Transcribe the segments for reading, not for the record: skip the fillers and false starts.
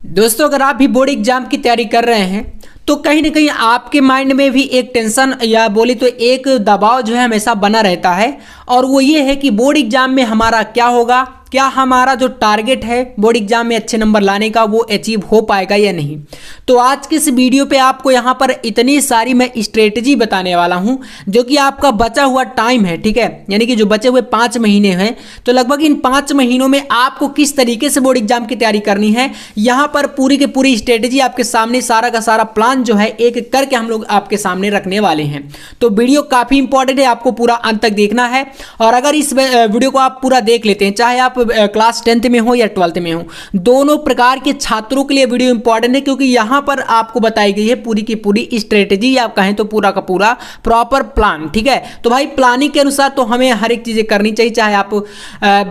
दोस्तों, अगर आप भी बोर्ड एग्जाम की तैयारी कर रहे हैं तो कहीं ना कहीं आपके माइंड में भी एक टेंशन या बोले तो एक दबाव जो है हमेशा बना रहता है। और वो ये है कि बोर्ड एग्जाम में हमारा क्या होगा, क्या हमारा जो टारगेट है बोर्ड एग्जाम में अच्छे नंबर लाने का वो अचीव हो पाएगा या नहीं। तो आज के इस वीडियो पे आपको यहाँ पर इतनी सारी मैं स्ट्रेटजी बताने वाला हूँ जो कि आपका बचा हुआ टाइम है, ठीक है, यानी कि जो बचे हुए 5 महीने हैं, तो लगभग इन 5 महीनों में आपको किस तरीके से बोर्ड एग्जाम की तैयारी करनी है, यहाँ पर पूरी की पूरी स्ट्रेटजी आपके सामने, सारा का सारा प्लान जो है एक एक करके हम लोग आपके सामने रखने वाले हैं। तो वीडियो काफ़ी इंपॉर्टेंट है, आपको पूरा अंत तक देखना है। और अगर इस वीडियो को आप पूरा देख लेते हैं, चाहे आप क्लास 10th में हो या 12th में हो, दोनों प्रकार के छात्रों के लिए वीडियो इंपॉर्टेंट है, क्योंकि यहां पर आपको बताई गई है पूरी की पूरी स्ट्रेटेजी, आप कहें तो पूरा का पूरा प्रॉपर प्लान, ठीक है। तो भाई प्लानिंग के अनुसार तो हमें हर एक चीजें करनी चाहिए, चाहे आप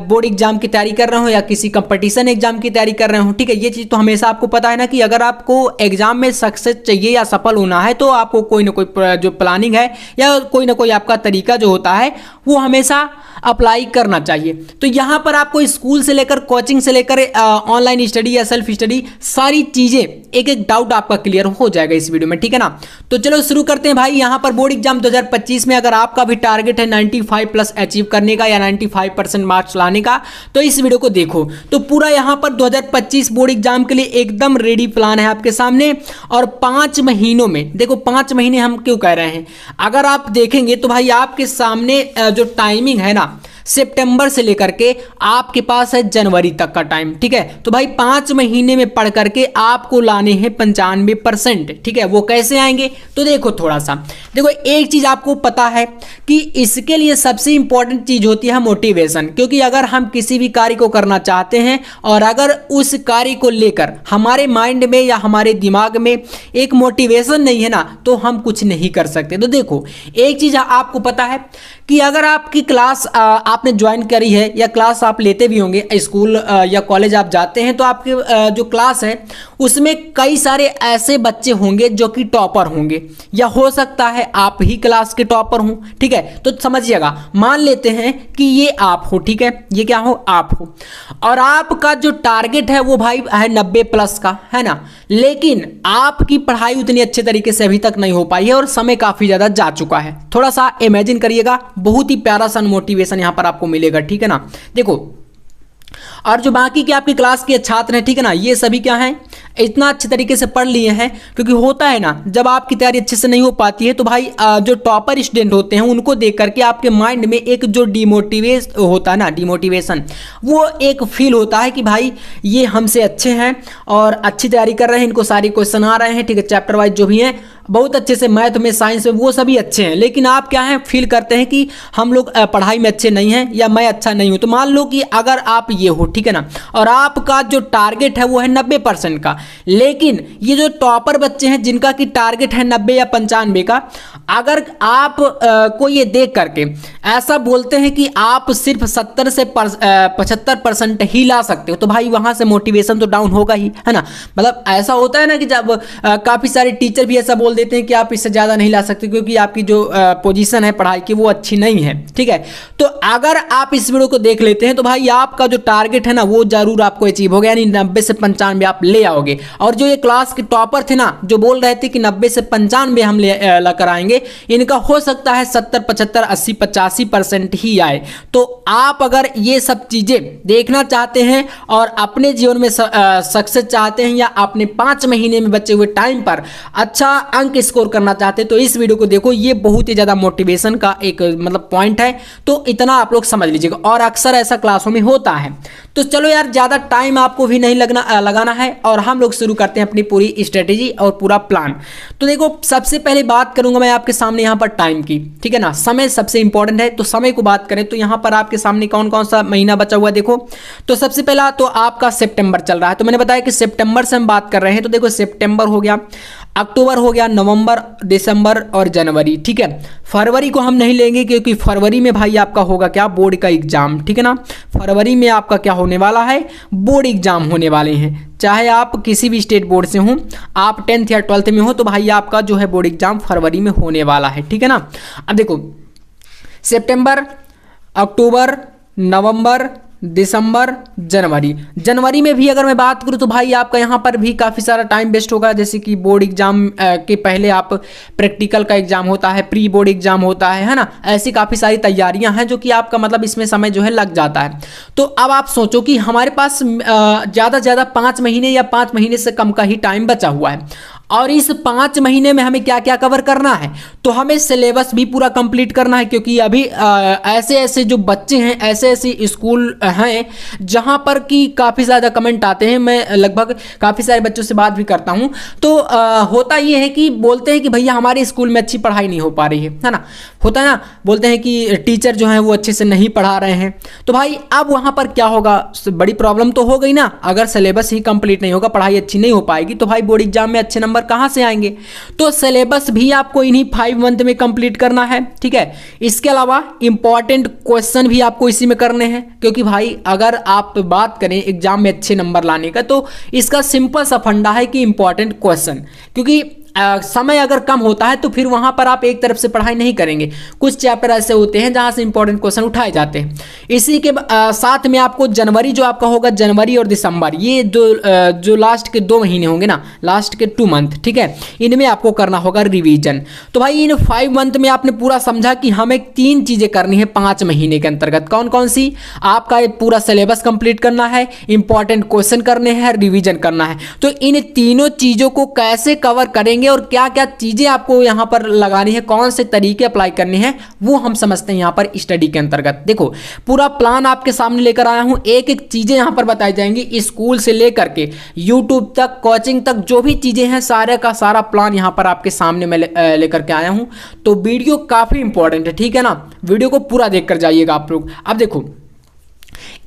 बोर्ड एग्जाम की तैयारी कर रहे हो या किसी कंपटीशन एग्जाम की तैयारी कर रहे हो, ठीक है। ये चीज तो हमेशा आपको पता है ना कि अगर आपको एग्जाम में सक्सेस चाहिए या सफल होना है तो आपको कोई ना कोई जो प्लानिंग है या कोई ना कोई आपका तरीका जो होता है वो हमेशा अप्लाई करना चाहिए। तो यहाँ पर आपको स्कूल से लेकर कोचिंग से लेकर ऑनलाइन स्टडी या सेल्फ स्टडी सारी चीजें एक एक डाउट आपका क्लियर हो जाएगा इस वीडियो में, ठीक है ना। तो चलो शुरू करते हैं भाई। यहाँ पर बोर्ड एग्जाम 2025 में अगर आपका भी टारगेट है 95 प्लस अचीव करने का या 95% मार्क्स लाने का, तो इस वीडियो को देखो। तो पूरा यहाँ पर 2025 बोर्ड एग्जाम के लिए एकदम रेडी प्लान है आपके सामने। और 5 महीनों में देखो, 5 महीने हम क्यों कह रहे हैं, अगर आप देखेंगे तो भाई आपके सामने जो टाइमिंग है ना, सितंबर से लेकर के आपके पास है जनवरी तक का टाइम, ठीक है। तो भाई 5 महीने में पढ़ करके आपको लाने हैं 95%, ठीक है। वो कैसे आएंगे तो देखो, थोड़ा सा देखो, एक चीज आपको पता है कि इसके लिए सबसे इंपॉर्टेंट चीज होती है मोटिवेशन, क्योंकि अगर हम किसी भी कार्य को करना चाहते हैं और अगर उस कार्य को लेकर हमारे माइंड में या हमारे दिमाग में एक मोटिवेशन नहीं है ना, तो हम कुछ नहीं कर सकते। तो देखो, एक चीज आपको पता है कि अगर आपकी क्लास आपने ज्वाइन करी है या क्लास आप लेते भी होंगे, स्कूल या कॉलेज आप जाते हैं, तो आपके जो क्लास है उसमें कई सारे ऐसे बच्चे होंगे जो कि टॉपर होंगे, या हो सकता है आप ही क्लास के टॉपर हों, ठीक है। तो समझिएगा, मान लेते हैं कि ये आप हो, ठीक है, ये क्या हो, आप हो, और आपका जो टारगेट है वो भाई है 90 प्लस का, है ना। लेकिन आपकी पढ़ाई उतनी अच्छे तरीके से अभी तक नहीं हो पाई है और समय काफी ज्यादा जा चुका है। थोड़ा सा इमेजिन करिएगा, बहुत ही प्यारा सा मोटिवेशन यहां पर आपको मिलेगा, ठीक है ना। देखो, और जो बाकी के आपकी क्लास के छात्र हैं, ठीक है ना, ये सभी क्या हैं, इतना अच्छे तरीके से पढ़ लिए हैं। क्योंकि होता है ना, जब आपकी तैयारी अच्छे से नहीं हो पाती है तो भाई जो टॉपर स्टूडेंट होते हैं उनको देख करके आपके माइंड में एक जो डिमोटिवेट होता है ना, डिमोटिवेशन, वो एक फील होता है कि भाई ये हमसे अच्छे हैं और अच्छी तैयारी कर रहे हैं, इनको सारी क्वेश्चन आ रहे हैं, ठीक है, चैप्टर वाइज जो भी हैं बहुत अच्छे से, मैथ में, साइंस में, वो सभी अच्छे हैं। लेकिन आप क्या है, फील करते हैं कि हम लोग पढ़ाई में अच्छे नहीं हैं या मैं अच्छा नहीं हूं। तो मान लो कि अगर आप ये हो, ठीक है ना, और आपका जो टारगेट है वो है 90% का, लेकिन ये जो टॉपर बच्चे हैं जिनका कि टारगेट है 90 या 95 का, अगर आप को ये देख करके ऐसा बोलते हैं कि आप सिर्फ 70 से 75% ही ला सकते हो, तो भाई वहां से मोटिवेशन तो डाउन होगा ही, है ना। मतलब ऐसा होता है ना कि जब काफी सारे टीचर भी ऐसा बोल देते हैं कि आप इससे ज्यादा नहीं ला सकते क्योंकि आपकी जो पोजीशन है पढ़ाई की वो अच्छी नहीं है, ठीक है। तो अगर आप इस वीडियो को देख लेते हैं तो भाई आपका जो टारगेट है ना वो जरूर आपको अचीव होगा, यानी 90 से 95 आप ले आओगे। और जो ये क्लास के टॉपर थे ना, जो बोल रहे थे कि 90 से 95 हम ला कर आएंगे, इनका हो सकता है 70, 75, 80, 85% ही आए। तो आप अगर ये सब चीजें देखना चाहते हैं और अपने जीवन में सक्सेस चाहते हैं या अपने 5 महीने में बचे हुए टाइम पर अच्छा अंक स्कोर करना चाहते हैं, तो इस वीडियो को देखो। ये बहुत ही ज्यादा मोटिवेशन का एक मतलब पॉइंट है, तो इतना आप लोग समझ लीजिएगा। और अक्सर ऐसा क्लासों में होता है। तो चलो यार, ज्यादा टाइम आपको भी नहीं लगाना है और हम लोग शुरू करते हैं अपनी पूरी स्ट्रेटेजी और पूरा प्लान। तो देखो, सबसे पहले बात करूंगा मैं आपके सामने यहाँ पर टाइम की, ठीक है ना। समय सबसे इंपॉर्टेंट है, तो समय को बात करें तो यहाँ पर आपके सामने कौन कौन सा महीना बचा हुआ है। देखो, तो सबसे पहला तो आपका सितंबर चल रहा है, तो मैंने बताया कि सितंबर से हम बात कर रहे हैं। तो देखो, सितंबर हो गया, अक्टूबर हो गया, नवंबर, दिसंबर और जनवरी, ठीक है। फरवरी को हम नहीं लेंगे क्योंकि फरवरी में भाई आपका होगा क्या, बोर्ड का एग्जाम, ठीक है ना। फरवरी में आपका क्या होने वाला है, बोर्ड एग्जाम होने वाले हैं। चाहे आप किसी भी स्टेट बोर्ड से हों, आप 10th या 12th में हो, तो भाई आपका जो है बोर्ड एग्जाम फरवरी में होने वाला है, ठीक है ना। अब देखो, सितंबर, अक्टूबर, नवंबर, दिसंबर, जनवरी। जनवरी में भी अगर मैं बात करूं तो भाई आपका यहाँ पर भी काफ़ी सारा टाइम वेस्ट होगा, जैसे कि बोर्ड एग्जाम के पहले आप प्रैक्टिकल का एग्जाम होता है, प्री बोर्ड एग्जाम होता है ना, ऐसी काफ़ी सारी तैयारियां हैं जो कि आपका मतलब इसमें समय जो है लग जाता है। तो अब आप सोचो कि हमारे पास ज़्यादा से ज़्यादा 5 महीने या 5 महीने से कम का ही टाइम बचा हुआ है, और इस 5 महीने में हमें क्या क्या कवर करना है, तो हमें सिलेबस भी पूरा कंप्लीट करना है, क्योंकि अभी ऐसे ऐसे जो बच्चे हैं, ऐसे ऐसे स्कूल हैं जहां पर कि काफ़ी ज़्यादा कमेंट आते हैं, मैं लगभग काफ़ी सारे बच्चों से बात भी करता हूं, तो होता ये है कि बोलते हैं कि भैया हमारे स्कूल में अच्छी पढ़ाई नहीं हो पा रही है ना, होता है ना, बोलते हैं कि टीचर जो हैं वो अच्छे से नहीं पढ़ा रहे हैं। तो भाई अब वहाँ पर क्या होगा, बड़ी प्रॉब्लम तो हो गई ना, अगर सिलेबस ही कंप्लीट नहीं होगा, पढ़ाई अच्छी नहीं हो पाएगी, तो भाई बोर्ड एग्जाम में अच्छे नंबर कहां से आएंगे। तो सिलेबस भी आपको इन्हीं 5 मंथ में कंप्लीट करना है, ठीक है। इसके अलावा इंपॉर्टेंट क्वेश्चन भी आपको इसी में करने हैं, क्योंकि भाई अगर आप बात करें एग्जाम में अच्छे नंबर लाने का, तो इसका सिंपल सा फंडा है कि इंपॉर्टेंट क्वेश्चन, क्योंकि समय अगर कम होता है तो फिर वहां पर आप एक तरफ से पढ़ाई नहीं करेंगे, कुछ चैप्टर ऐसे होते हैं जहां से इंपॉर्टेंट क्वेश्चन उठाए जाते हैं। इसी के साथ में आपको जनवरी जो आपका होगा, जनवरी और दिसंबर, ये जो लास्ट के 2 महीने होंगे ना, लास्ट के 2 मंथ, ठीक है, इनमें आपको करना होगा रिवीजन। तो भाई इन 5 मंथ में आपने पूरा समझा कि हमें 3 चीजें करनी है 5 महीने के अंतर्गत। कौन कौन सी? आपका पूरा सिलेबस कंप्लीट करना है, इंपॉर्टेंट क्वेश्चन करने हैं, रिवीजन करना है। तो इन तीनों चीजों को कैसे कवर करेंगे और क्या क्या चीजें आपको यहां पर लगानी है, कौन से तरीके अप्लाई करने हैं, वो हम समझते हैं यहां पर स्टडी के अंतर्गत। देखो पूरा प्लान आपके सामने लेकर आया हूं, एक एक चीजें यहां पर बताई जाएंगी, स्कूल से लेकर के यूट्यूब तक, कोचिंग तक, जो भी चीजें हैं सारे का सारा प्लान यहां पर आपके सामने मैं लेकर के आया हूं। तो वीडियो काफी इंपॉर्टेंट है, ठीक है ना, वीडियो को पूरा देखकर जाइएगा आप लोग। अब देखो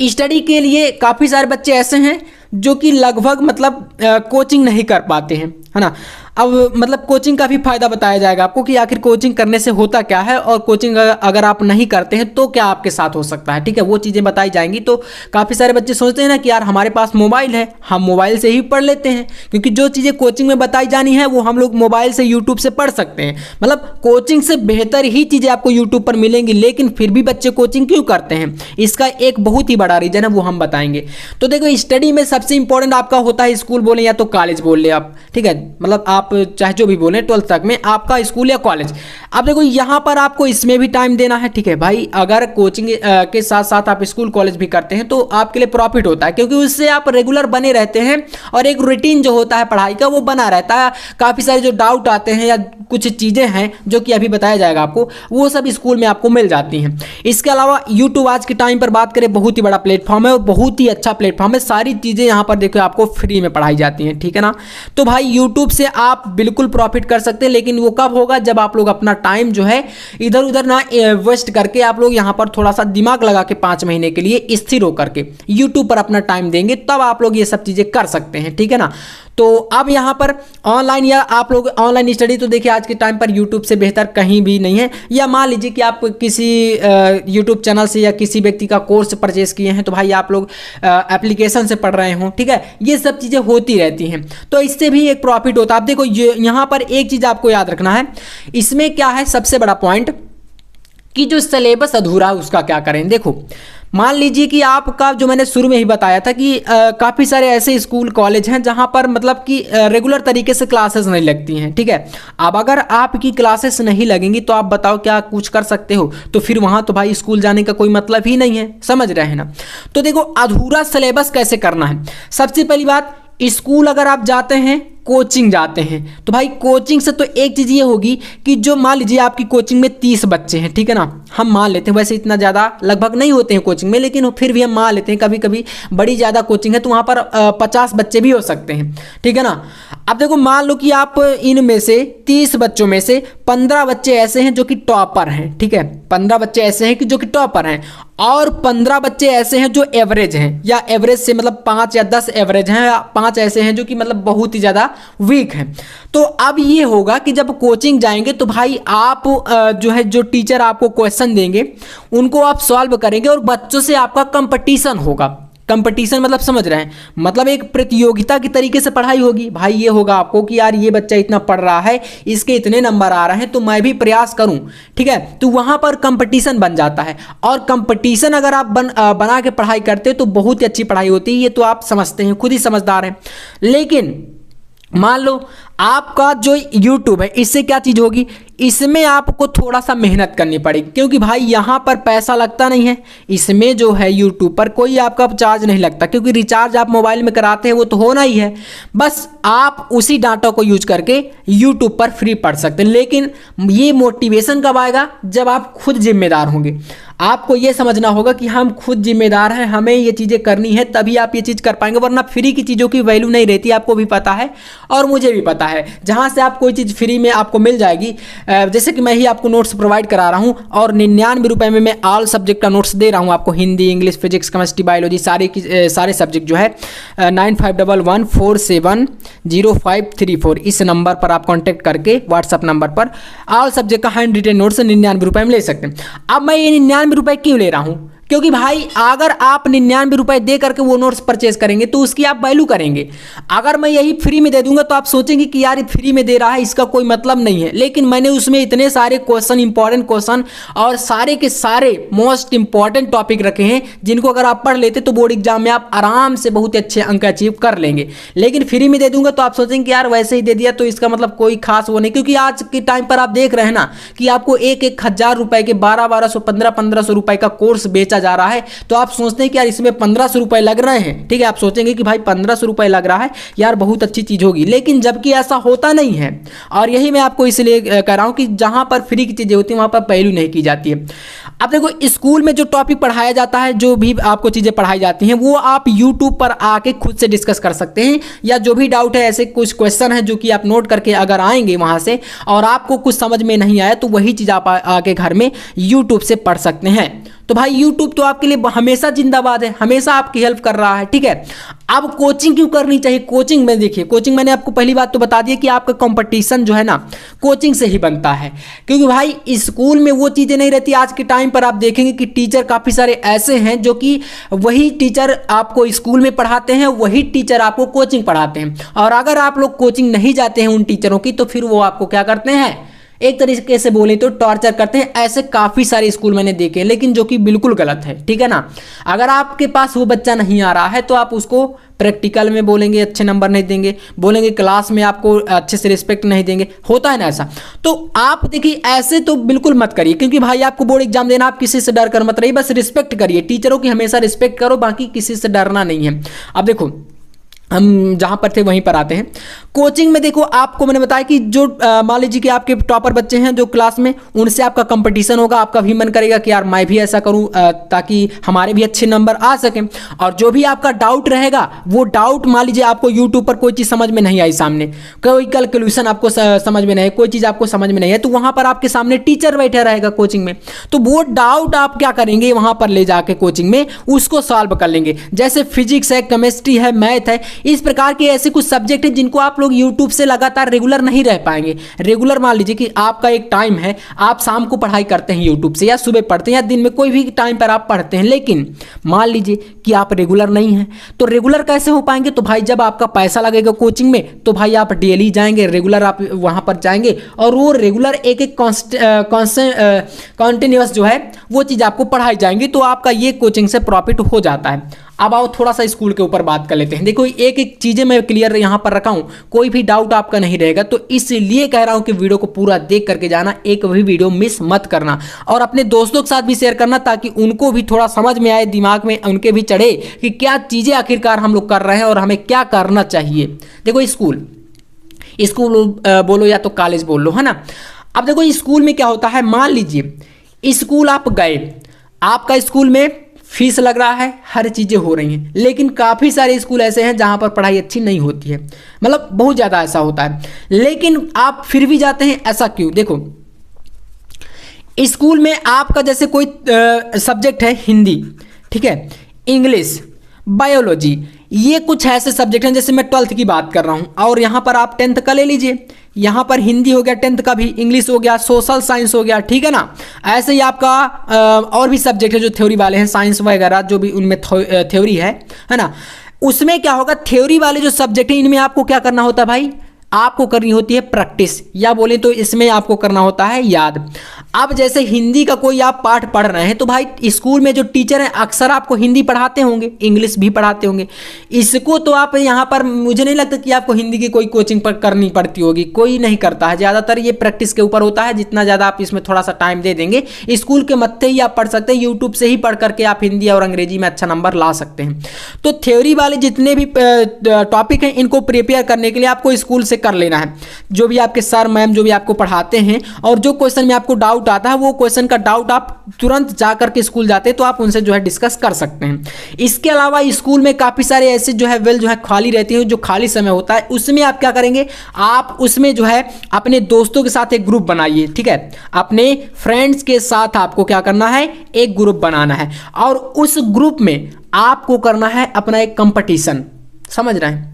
स्टडी के लिए काफी सारे बच्चे ऐसे हैं जो कि लगभग मतलब कोचिंग नहीं कर पाते हैं, है ना। अब मतलब कोचिंग का भी फायदा बताया जाएगा आपको कि आखिर कोचिंग करने से होता क्या है, और कोचिंग अगर आप नहीं करते हैं तो क्या आपके साथ हो सकता है, ठीक है, वो चीज़ें बताई जाएंगी। तो काफ़ी सारे बच्चे सोचते हैं ना कि यार हमारे पास मोबाइल है, हम मोबाइल से ही पढ़ लेते हैं, क्योंकि जो चीज़ें कोचिंग में बताई जानी है वो हम लोग मोबाइल से यूट्यूब से पढ़ सकते हैं, मतलब कोचिंग से बेहतर ही चीज़ें आपको यूट्यूब पर मिलेंगी। लेकिन फिर भी बच्चे कोचिंग क्यों करते हैं, इसका एक बहुत ही बड़ा रीजन है, वो हम बताएंगे। तो देखो स्टडी में सबसे इंपॉर्टेंट आपका होता है, स्कूल बोले या तो कॉलेज बोल ले आप, ठीक है, मतलब आप चाहे जो भी बोले 12th तक में आपका स्कूल या कॉलेज। अब देखो यहाँ पर आपको इसमें भी टाइम देना है, ठीक है भाई। अगर कोचिंग के साथ साथ आप स्कूल कॉलेज भी करते हैं तो आपके लिए प्रॉफिट होता है, क्योंकि उससे आप रेगुलर बने रहते हैं और एक रूटीन जो होता है पढ़ाई का वो बना रहता है। काफ़ी सारे जो डाउट आते हैं या कुछ चीज़ें हैं जो कि अभी बताया जाएगा आपको, वो सब स्कूल में आपको मिल जाती हैं। इसके अलावा यूट्यूब आज के टाइम पर बात करें बहुत ही बड़ा प्लेटफॉर्म है और बहुत ही अच्छा प्लेटफॉर्म है, सारी चीज़ें यहाँ पर देखो आपको फ्री में पढ़ाई जाती हैं, ठीक है ना। तो भाई यूट्यूब से आप बिल्कुल प्रॉफिट कर सकते हैं, लेकिन वो कब होगा, जब आप लोग अपना टाइम जो है इधर उधर ना वेस्ट करके आप लोग यहाँ पर थोड़ा सा दिमाग लगा के 5 महीने के लिए स्थिर होकर के यूट्यूब पर अपना टाइम देंगे, तब आप लोग ये सब चीज़ें कर सकते हैं, ठीक है ना। तो अब यहाँ पर ऑनलाइन या आप लोग ऑनलाइन स्टडी, तो देखिए आज के टाइम पर यूट्यूब से बेहतर कहीं भी नहीं है। या मान लीजिए कि आप किसी यूट्यूब चैनल से या किसी व्यक्ति का कोर्स परचेस किए हैं, तो भाई आप लोग एप्लीकेशन से पढ़ रहे हो, ठीक है, ये सब चीज़ें होती रहती हैं, तो इससे भी एक प्रॉफिट होता है। आप देखो यहाँ पर एक चीज़ आपको याद रखना है, इसमें क्या है सबसे बड़ा पॉइंट, कि जो सिलेबस अधूरा है उसका क्या करें। देखो मान लीजिए कि आपका जो मैंने शुरू में ही बताया था कि काफ़ी सारे ऐसे स्कूल कॉलेज हैं जहां पर मतलब कि रेगुलर तरीके से क्लासेस नहीं लगती हैं, ठीक है। अब अगर आपकी क्लासेस नहीं लगेंगी तो आप बताओ क्या कुछ कर सकते हो, तो फिर वहां तो भाई स्कूल जाने का कोई मतलब ही नहीं है, समझ रहे हैं ना। तो देखो अधूरा सिलेबस कैसे करना है। सबसे पहली बात, स्कूल अगर आप जाते हैं, कोचिंग जाते हैं, तो भाई कोचिंग से तो एक चीज़ ये होगी कि जो मान लीजिए आपकी कोचिंग में 30 बच्चे हैं, ठीक है ना, हम मान लेते हैं, वैसे इतना ज़्यादा लगभग नहीं होते हैं कोचिंग में, लेकिन फिर भी हम मान लेते हैं, कभी कभी बड़ी ज़्यादा कोचिंग है तो वहाँ पर 50 बच्चे भी हो सकते हैं, ठीक है ना। अब देखो मान लो कि आप इनमें से 30 बच्चों में से 15 बच्चे ऐसे हैं जो कि टॉपर हैं, ठीक है, 15 बच्चे ऐसे हैं कि जो कि टॉपर हैं, और 15 बच्चे ऐसे हैं जो एवरेज हैं, या एवरेज से मतलब 5 या 10 एवरेज हैं, या 5 ऐसे हैं जो कि मतलब बहुत ही ज़्यादा वीक हैं। तो अब ये होगा कि जब कोचिंग जाएंगे तो भाई आप जो है जो टीचर आपको क्वेश्चन देंगे उनको आप सॉल्व करेंगे और बच्चों से आपका कंपटीशन होगा, कंपटीशन मतलब समझ रहे हैं, मतलब एक प्रतियोगिता की तरीके से पढ़ाई होगी। भाई ये होगा आपको कि यार ये बच्चा इतना पढ़ रहा है, इसके इतने नंबर आ रहे हैं, तो मैं भी प्रयास करूं, ठीक है। तो वहां पर कंपटीशन बन जाता है, और कंपटीशन अगर आप बना के पढ़ाई करते हो तो बहुत ही अच्छी पढ़ाई होती है, ये तो आप समझते हैं, खुद ही समझदार हैं। लेकिन मान लो आपका जो YouTube है, इससे क्या चीज़ होगी, इसमें आपको थोड़ा सा मेहनत करनी पड़ेगी, क्योंकि भाई यहाँ पर पैसा लगता नहीं है। इसमें जो है YouTube पर कोई आपका चार्ज नहीं लगता, क्योंकि रिचार्ज आप मोबाइल में कराते हैं वो तो होना ही है, बस आप उसी डाटा को यूज करके YouTube पर फ्री पढ़ सकते हैं। लेकिन ये मोटिवेशन कब आएगा, जब आप खुद जिम्मेदार होंगे। आपको ये समझना होगा कि हम खुद जिम्मेदार हैं, हमें ये चीज़ें करनी है, तभी आप ये चीज़ कर पाएंगे, वरना फ्री की चीज़ों की वैल्यू नहीं रहती। आपको भी पता है और मुझे भी पता है, जहाँ से आप कोई चीज़ फ्री में आपको मिल जाएगी, जैसे कि मैं ही आपको नोट्स प्रोवाइड करा रहा हूँ, और 99 रुपये में मैं ऑल सब्जेक्ट का नोट्स दे रहा हूँ आपको, Hindi, English, physics, chemistry, biology, सारे सब्जेक्ट जो है 9511470534 इस नंबर पर आप कॉन्टैक्ट करके व्हाट्सअप नंबर पर ऑल सब्जेक्ट का हैंड रिटेन नोट्स 99 रुपये में ले सकते हैं। अब मैं ये 99 रुपये क्यों ले रहा हूँ, क्योंकि भाई अगर आप 99 रुपये दे करके वो नोट्स परचेज करेंगे तो उसकी आप वैल्यू करेंगे। अगर मैं यही फ्री में दे दूंगा तो आप सोचेंगे कि यार फ्री में दे रहा है, इसका कोई मतलब नहीं है। लेकिन मैंने उसमें इतने सारे क्वेश्चन, इंपॉर्टेंट क्वेश्चन और सारे के सारे मोस्ट इंपॉर्टेंट टॉपिक रखे हैं, जिनको अगर आप पढ़ लेते तो बोर्ड एग्जाम में आप आराम से बहुत अच्छे अंक अचीव कर लेंगे। लेकिन फ्री में दे दूंगा तो आप सोचेंगे कि यार वैसे ही दे दिया तो इसका मतलब कोई खास वो नहीं, क्योंकि आज के टाइम पर आप देख रहे हैं ना कि आपको 1,000 रुपए के 1200, 1500 रुपए का कोर्स बेचा जा रहा है। तो आप सोचते हैं कि यार इसमें 1500 रुपए लग रहे हैं, ठीक है, आप सोचेंगे कि भाई 1500 रुपए लग रहा है यार, बहुत अच्छी चीज होगी, लेकिन जबकि ऐसा होता नहीं है। और यही मैं आपको इसलिए कह रहा हूं कि जहां पर फ्री की चीजें होती है वहां पर वैल्यू नहीं की जाती है। अब देखो, स्कूल में जो टॉपिक पढ़ाया जाता है, जो भी आपको चीजें पढ़ाई जाती हैं, वो आप यूट्यूब पर आके खुद से डिस्कस कर सकते हैं, या जो भी डाउट है, ऐसे कुछ क्वेश्चन है जो कि आप नोट करके अगर आएंगे वहां से और आपको कुछ समझ में नहीं आया तो वही चीज आप आके घर में यूट्यूब से पढ़ सकते हैं। तो भाई यूट्यूब तो आपके लिए हमेशा जिंदाबाद है, हमेशा आपकी हेल्प कर रहा है, ठीक है। अब कोचिंग क्यों करनी चाहिए? कोचिंग में देखिए, कोचिंग मैंने आपको पहली बात तो बता दी कि आपका कंपटीशन जो है ना कोचिंग से ही बनता है, क्योंकि भाई स्कूल में वो चीज़ें नहीं रहती। आज के टाइम पर आप देखेंगे कि टीचर काफ़ी सारे ऐसे हैं जो कि वही टीचर आपको स्कूल में पढ़ाते हैं, वही टीचर आपको कोचिंग पढ़ाते हैं। और अगर आप लोग कोचिंग नहीं जाते हैं उन टीचरों की, तो फिर वो आपको क्या करते हैं, एक तरीके से बोले तो टॉर्चर करते हैं। ऐसे काफ़ी सारे स्कूल मैंने देखे हैं, लेकिन जो कि बिल्कुल गलत है, ठीक है ना। अगर आपके पास वो बच्चा नहीं आ रहा है तो आप उसको प्रैक्टिकल में बोलेंगे अच्छे नंबर नहीं देंगे, बोलेंगे क्लास में आपको अच्छे से रिस्पेक्ट नहीं देंगे, होता है ना ऐसा। तो आप देखिए ऐसे तो बिल्कुल मत करिए, क्योंकि भाई आपको बोर्ड एग्जाम देना, आप किसी से डर कर मत रहिए, बस रिस्पेक्ट करिए, टीचरों की हमेशा रिस्पेक्ट करो, बाकी किसी से डरना नहीं है। अब देखो, हम जहाँ पर थे वहीं पर आते हैं। कोचिंग में देखो, आपको मैंने बताया कि जो मान लीजिए कि आपके टॉपर बच्चे हैं जो क्लास में, उनसे आपका कंपटीशन होगा, आपका भी मन करेगा कि यार मैं भी ऐसा करूं ताकि हमारे भी अच्छे नंबर आ सकें। और जो भी आपका डाउट रहेगा, वो डाउट मान लीजिए आपको यूट्यूब पर कोई चीज़ समझ में नहीं आई, सामने कोई कैलकुलेशन आपको समझ में नहीं है, कोई चीज़ आपको समझ में नहीं है, तो वहाँ पर आपके सामने टीचर बैठा रहेगा कोचिंग में, तो वो डाउट आप क्या करेंगे, वहाँ पर ले जाके कोचिंग में उसको सॉल्व कर लेंगे। जैसे फिजिक्स है, केमिस्ट्री है, मैथ है, इस प्रकार के ऐसे कुछ सब्जेक्ट हैं जिनको आप लोग यूट्यूब से लगातार रेगुलर नहीं रह पाएंगे। रेगुलर मान लीजिए कि आपका एक टाइम है, आप शाम को पढ़ाई करते हैं यूट्यूब से, या सुबह पढ़ते हैं, या दिन में कोई भी टाइम पर आप पढ़ते हैं, लेकिन मान लीजिए कि आप रेगुलर नहीं हैं, तो रेगुलर कैसे हो पाएंगे? तो भाई जब आपका पैसा लगेगा कोचिंग में, तो भाई आप डेली जाएंगे, रेगुलर आप वहाँ पर जाएंगे, और वो रेगुलर एक एक कॉन्टिन्यूअस जो है वो चीज़ आपको पढ़ाई जाएंगी, तो आपका ये कोचिंग से प्रॉफिट हो जाता है। अब आओ थोड़ा सा स्कूल के ऊपर बात कर लेते हैं। देखो, एक एक चीज़ें मैं क्लियर यहाँ पर रखा हूँ, कोई भी डाउट आपका नहीं रहेगा, तो इसलिए कह रहा हूँ कि वीडियो को पूरा देख करके जाना, एक भी वीडियो मिस मत करना, और अपने दोस्तों के साथ भी शेयर करना, ताकि उनको भी थोड़ा समझ में आए, दिमाग में उनके भी चढ़े कि क्या चीज़ें आखिरकार हम लोग कर रहे हैं और हमें क्या करना चाहिए। देखो, स्कूल बोलो या तो कॉलेज बोल लो, है ना। अब देखो, स्कूल में क्या होता है, मान लीजिए स्कूल आप गए, आपका स्कूल में फीस लग रहा है, हर चीज़ें हो रही हैं, लेकिन काफ़ी सारे स्कूल ऐसे हैं जहाँ पर पढ़ाई अच्छी नहीं होती है, मतलब बहुत ज़्यादा ऐसा होता है, लेकिन आप फिर भी जाते हैं। ऐसा क्यों? देखो, स्कूल में आपका जैसे कोई सब्जेक्ट है, हिंदी, ठीक है, इंग्लिश, बायोलॉजी, ये कुछ ऐसे सब्जेक्ट हैं, जैसे मैं 12th की बात कर रहा हूँ और यहाँ पर आप 10th का ले लीजिए। यहाँ पर हिंदी हो गया 10th का भी, इंग्लिश हो गया, सोशल साइंस हो गया, ठीक है ना। ऐसे ही आपका और भी सब्जेक्ट है जो थ्योरी वाले हैं, साइंस वगैरह जो भी उनमें थ्योरी है ना। उसमें क्या होगा, थ्योरी वाले जो सब्जेक्ट है इनमें आपको क्या करना होता है भाई, आपको करनी होती है प्रैक्टिस, या बोले तो इसमें आपको करना होता है याद। अब जैसे हिंदी का कोई आप पाठ पढ़ रहे हैं तो भाई स्कूल में जो टीचर हैं अक्सर आपको हिंदी पढ़ाते होंगे, इंग्लिश भी पढ़ाते होंगे। इसको तो आप यहाँ पर मुझे नहीं लगता कि आपको हिंदी की कोई कोचिंग पर करनी पड़ती होगी, कोई नहीं करता है। ज़्यादातर ये प्रैक्टिस के ऊपर होता है, जितना ज़्यादा आप इसमें थोड़ा सा टाइम दे देंगे, स्कूल के मत्थे ही आप पढ़ सकते हैं, यूट्यूब से ही पढ़ करके आप हिंदी और अंग्रेजी में अच्छा नंबर ला सकते हैं। तो थ्योरी वाले जितने भी टॉपिक हैं इनको प्रिपेयर करने के लिए आपको स्कूल से कर लेना है। जो भी आपके सर मैम जो भी आपको पढ़ाते हैं, और जो क्वेश्चन में आपको डाउट आता है वो क्वेश्चन का डाउट आप तुरंत जाकर के स्कूल जाते हैं तो आप उनसे जो है डिस्कस कर सकते हैं। इसके अलावा स्कूल में काफ़ी सारे ऐसे जो है वेल जो है खाली रहती हैं, जो खाली समय होता है उसमें आप क्या करेंगे, आप उसमें जो है अपने दोस्तों के साथ एक ग्रुप बनाइए, ठीक है। अपने फ्रेंड्स के साथ आपको क्या करना है, एक ग्रुप बनाना है और उस ग्रुप में आपको करना है अपना एक कंपटीशन। समझ रहे हैं,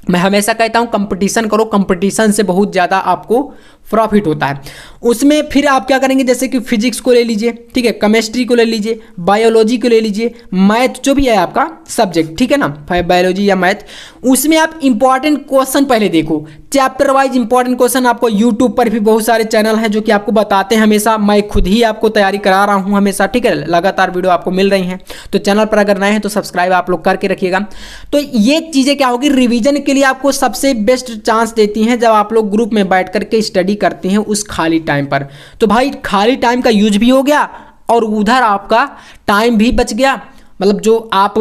मैं हमेशा कहता हूं कंपटीशन करो, कंपटीशन से बहुत ज़्यादा आपको प्रॉफिट होता है। उसमें फिर आप क्या करेंगे, जैसे कि फिजिक्स को ले लीजिए, ठीक है, केमिस्ट्री को ले लीजिए, बायोलॉजी को ले लीजिए, मैथ जो भी है आपका सब्जेक्ट, ठीक है ना, बायोलॉजी या मैथ, उसमें आप इंपॉर्टेंट क्वेश्चन पहले देखो, चैप्टर वाइज इंपॉर्टेंट क्वेश्चन। आपको यूट्यूब पर भी बहुत सारे चैनल हैं जो कि आपको बताते हैं हमेशा, मैं खुद ही आपको तैयारी करा रहा हूँ हमेशा, ठीक है, लगातार वीडियो आपको मिल रही हैं। तो चैनल पर अगर नए हैं तो सब्सक्राइब आप लोग करके रखिएगा। तो ये चीज़ें क्या होगी, रिवीजन के लिए आपको सबसे बेस्ट चांस देती हैं जब आप लोग ग्रुप में बैठ करके स्टडी करते हैं उस खाली टाइम पर। तो भाई खाली टाइम का यूज भी हो गया और उधर आपका टाइम भी बच गया, मतलब जो आप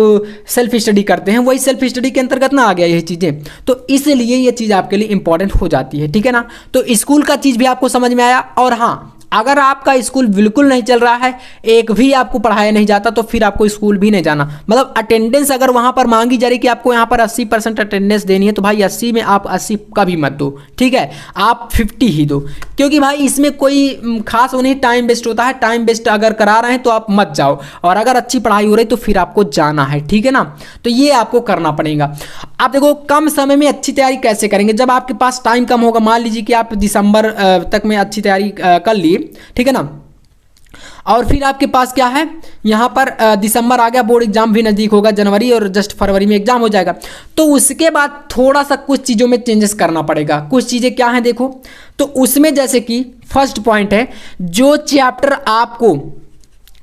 सेल्फ स्टडी करते हैं वही सेल्फ स्टडी के अंतर्गत ना आ गया ये चीज़ें। तो इसलिए ये चीज़ आपके लिए इंपॉर्टेंट हो जाती है, ठीक है ना। तो स्कूल का चीज़ भी आपको समझ में आया। और हाँ, अगर आपका स्कूल बिल्कुल नहीं चल रहा है, एक भी आपको पढ़ाया नहीं जाता, तो फिर आपको स्कूल भी नहीं जाना। मतलब अटेंडेंस अगर वहाँ पर मांगी जा रही कि आपको यहाँ पर 80% अटेंडेंस देनी है, तो भाई 80 में आप 80 का भी मत दो, ठीक है, आप 50 ही दो, क्योंकि भाई इसमें कोई खास वो नहीं, टाइम वेस्ट होता है। टाइम वेस्ट अगर करा रहे हैं तो आप मत जाओ, और अगर अच्छी पढ़ाई हो रही तो फिर आपको जाना है, ठीक है ना। तो ये आपको करना पड़ेगा। आप देखो कम समय में अच्छी तैयारी कैसे करेंगे, जब आपके पास टाइम कम होगा। मान लीजिए कि आप दिसंबर तक में अच्छी तैयारी कर ली, ठीक है ना, और फिर आपके पास क्या है, यहाँ पर दिसंबर आ गया, बोर्ड एग्जाम भी नज़दीक होगा, जनवरी और जस्ट फरवरी में एग्जाम हो जाएगा। तो उसके बाद थोड़ा सा कुछ चीज़ों में चेंजेस करना पड़ेगा। कुछ चीज़ें क्या हैं देखो, तो उसमें जैसे कि फर्स्ट पॉइंट है, जो चैप्टर आपको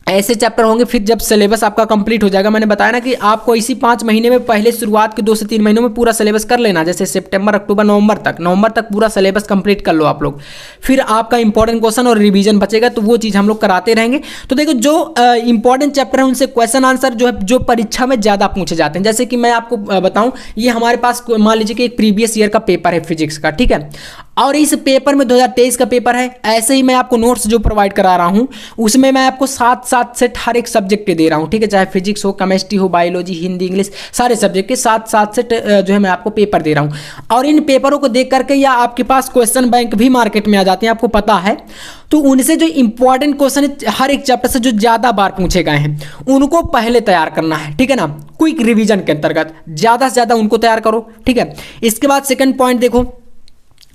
ऐसे चैप्टर होंगे, फिर जब सिलेबस आपका कंप्लीट हो जाएगा, मैंने बताया ना कि आपको इसी 5 महीने में पहले शुरुआत के 2 से 3 महीनों में पूरा सिलेबस कर लेना, जैसे सितंबर, अक्टूबर, नवंबर तक पूरा सिलेबस कंप्लीट कर लो आप लोग। फिर आपका इंपॉर्टेंट क्वेश्चन और रिवीजन बचेगा, तो वो चीज़ हम लोग कराते रहेंगे। तो देखो जो इंपॉर्टेंट चैप्टर है उनसे क्वेश्चन आंसर जो है, जो परीक्षा में ज़्यादा पूछे जाते हैं, जैसे कि मैं आपको बताऊँ, ये हमारे पास मान लीजिए कि एक प्रीवियस ईयर का पेपर है फिजिक्स का, ठीक है, और इस पेपर में 2023 का पेपर है। ऐसे ही मैं आपको नोट्स जो प्रोवाइड करा रहा हूँ उसमें मैं आपको 7 सेट हर एक सब्जेक्ट के दे रहा हूँ, ठीक है, चाहे फिजिक्स हो, केमिस्ट्री हो, बायोलॉजी, हिंदी, इंग्लिश, सारे सब्जेक्ट के 7 सेट जो है मैं आपको पेपर दे रहा हूँ। और इन पेपरों को देख करके या आपके पास क्वेश्चन बैंक भी मार्केट में आ जाते हैं, आपको पता है, तो उनसे जो इंपॉर्टेंट क्वेश्चन हर एक चैप्टर से जो ज़्यादा बार पूछे गए हैं उनको पहले तैयार करना है, ठीक है ना, क्विक रिवीजन के अंतर्गत ज़्यादा से ज़्यादा उनको तैयार करो, ठीक है। इसके बाद सेकंड पॉइंट देखो,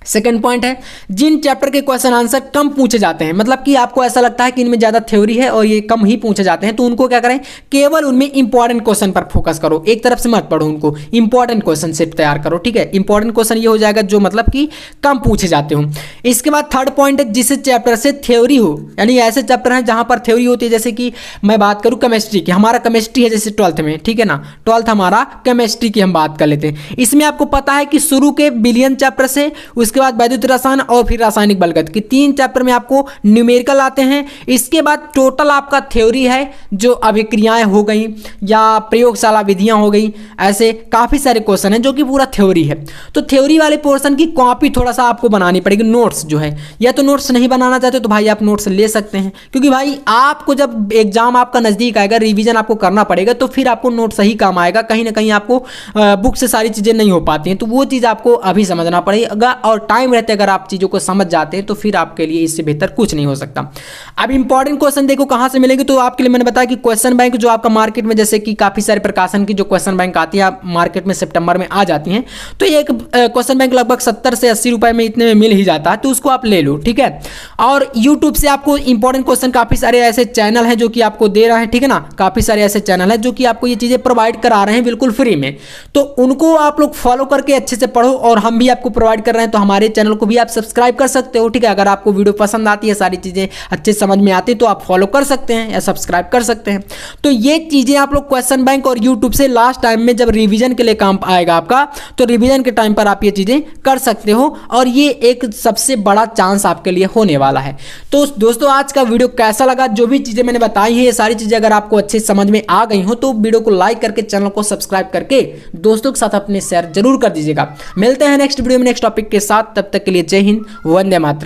सेकंड पॉइंट है, जिन चैप्टर के क्वेश्चन आंसर कम पूछे जाते हैं, मतलब कि आपको ऐसा लगता है कि इनमें ज़्यादा थ्योरी है और ये कम ही पूछे जाते हैं, तो उनको क्या करें, केवल उनमें इंपॉर्टेंट क्वेश्चन पर फोकस करो, एक तरफ से मत पढ़ो उनको, इंपॉर्टेंट क्वेश्चन सेट तैयार करो, ठीक है। इंपॉर्टेंट क्वेश्चन ये हो जाएगा जो मतलब कि कम पूछे जाते हो। इसके बाद थर्ड पॉइंट है, जिस चैप्टर से थ्योरी हो, यानी ऐसे चैप्टर हैं जहाँ पर थ्योरी होती है, जैसे कि मैं बात करूँ केमिस्ट्री की, हमारा केमिस्ट्री है जैसे 12th में, ठीक है ना, 12th हमारा केमिस्ट्री की हम बात कर लेते हैं। इसमें आपको पता है कि शुरू के बिलियन चैप्टर से, उसके बाद वैद्युत रसायन और फिर रासायनिक बलगत की 3 चैप्टर में आपको न्यूमेरिकल आते हैं। इसके बाद टोटल आपका थ्योरी है, जो अभिक्रियाएं हो गई या प्रयोगशाला विधियां हो गई, ऐसे काफ़ी सारे क्वेश्चन हैं जो कि पूरा थ्योरी है। तो थ्योरी वाले पोर्शन की कॉपी थोड़ा सा आपको बनानी पड़ेगी, नोट्स जो है, या तो नोट्स नहीं बनाना चाहते तो भाई आप नोट्स ले सकते हैं, क्योंकि भाई आपको जब एग्जाम आपका नज़दीक आएगा, रिवीजन आपको करना पड़ेगा, तो फिर आपको नोट सही काम आएगा। कहीं ना कहीं आपको बुक से सारी चीज़ें नहीं हो पाती हैं, तो वो चीज़ आपको अभी समझना पड़ेगा। और और टाइम रहते अगर आप चीज़ों को समझ जाते हैं तो फिर आपके लिए इससे बेहतर कुछ नहीं हो सकता। अब इंपॉर्टेंट क्वेश्चन देखो कहाँ से मिलेंगे, तो आपके लिए मैंने बताया कि क्वेश्चन बैंक जो आपका मार्केट में, जैसे कि काफ़ी सारे प्रकाशन की जो क्वेश्चन बैंक आती है मार्केट में सितंबर में आ जाती हैं, तो ये एक क्वेश्चन बैंक लगभग 70 से 80 रुपए में इतने में मिल ही जाता है, तो उसको आप ले लो, ठीक है। और यूट्यूब से आपको इंपॉर्टेंट क्वेश्चन काफ़ी सारे ऐसे चैनल हैं जो कि आपको दे रहा है, ठीक है ना, काफ़ी सारे ऐसे चैनल हैं जो कि आपको ये चीज़ें प्रोवाइड करा रहे हैं बिल्कुल फ्री में, तो उनको आप लोग फॉलो करके अच्छे से पढ़ो। और हम भी आपको प्रोवाइड कर रहे हैं, तो हमारे चैनल को भी आप सब्सक्राइब कर सकते हो, ठीक है। अगर आपको वीडियो पसंद आती है, सारी चीज़ें अच्छे समझ में आती है, तो आप फॉलो कर सकते हैं या सब्सक्राइब कर सकते हैं। तो ये चीज़ें आप लोग क्वेश्चन बैंक और यूट्यूब से लास्ट टाइम में जब रिवीजन के लिए काम आएगा आपका, तो रिवीजन के टाइम पर आप ये चीज़ें कर सकते हो, और ये एक सबसे बड़ा चांस आपके लिए होने वाला है। तो दोस्तों आज का वीडियो कैसा लगा, जो भी चीज़ें मैंने बताई है ये सारी चीज़ें अगर आपको अच्छे समझ में आ गई हो तो वीडियो को लाइक करके चैनल को सब्सक्राइब करके दोस्तों के साथ अपने शेयर जरूर कर दीजिएगा। मिलते हैं नेक्स्ट वीडियो में नेक्स्ट टॉपिक के साथ, तब तक के लिए जय हिंद, वंदे मातरम।